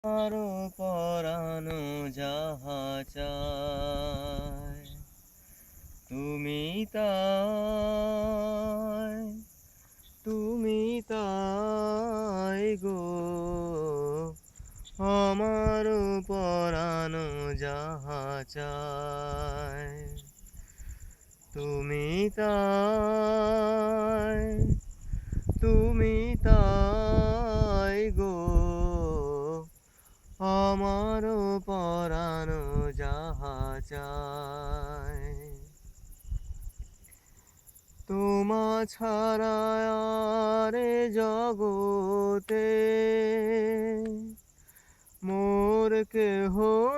আরো পরানো যাহা চায় তুমি তাই, তুমি তাই গো। আমার পরানো যাহা চায় তুমি তাই, তুমি তাই গো। আমার পরানো যাহা চায় তোমা ছাড়া আর এ জগতে মোর কেহ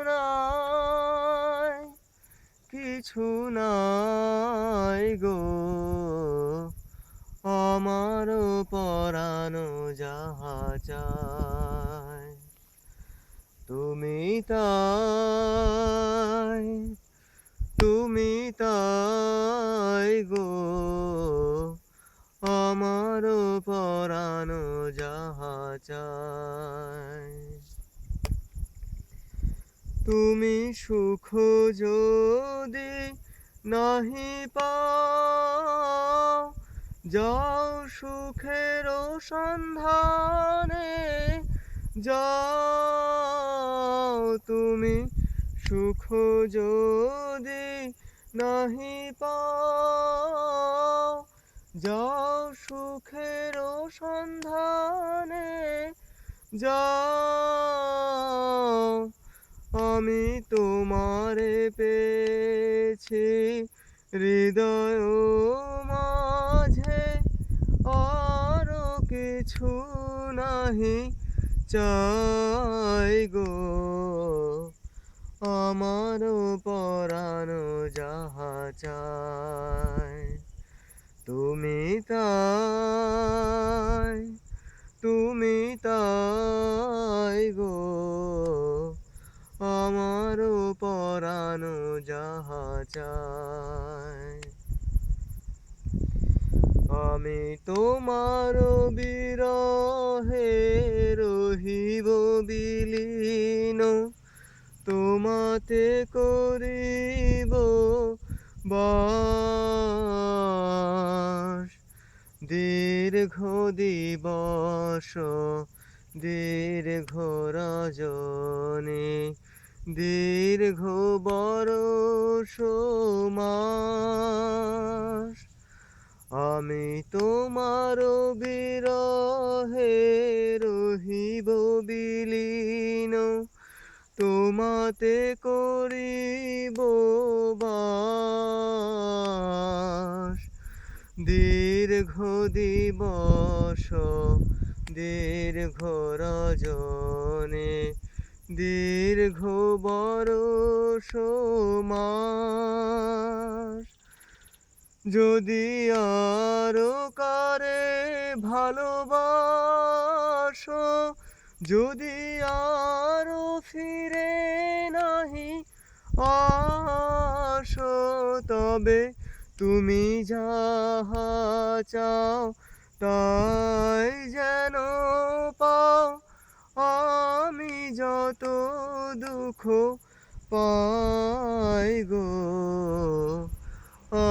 নাই, কিছু নাই গো। আমার পরানো যাহা চায় তুমি তাই, তুমি তাই গো। আমার পরানো যাহা চায় তুমি সুখ যদি নাহি পাও, যাও সুখের সন্ধানে যাও। তুমি সুখ যদি নাহি পাও, যাও সুখের সন্ধানে যাও। আমি তোমারে পেয়েছি হৃদয় মাঝে, আরো কিছু নাহি চাই গো। আমার পরানো যাহা চায় তুমি তাই, তুমি তাই গো। আমার পরানো যাহা চায় আমি তোমার বিরহে রহিব বিলীন, তোমাতে করিব বাস। দীর্ঘ দিবস দীর্ঘ রজনী, দীর্ঘ বরষ মাস। আমি তোমার বিরহে রহিব বিলীন, তোমাতে করিব বাস। দীর্ঘ দিবস দীর্ঘ রজনী, দীর্ঘ বরষ মাস। যদি আরো কারে ভালোবাসো, যদি আরো ফিরে নাহি আসো, তবে তুমি যাহা চাও তাই যেন পাও। আমি যত দুঃখ পাই গো,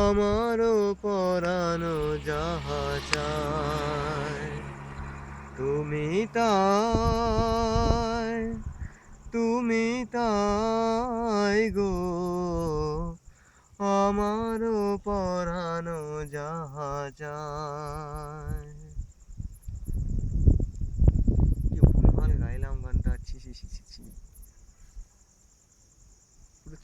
আমার পরানো যাহা চায় তুমি তাই, তুমি তাই গো। আমার পরানো যাহা চায়।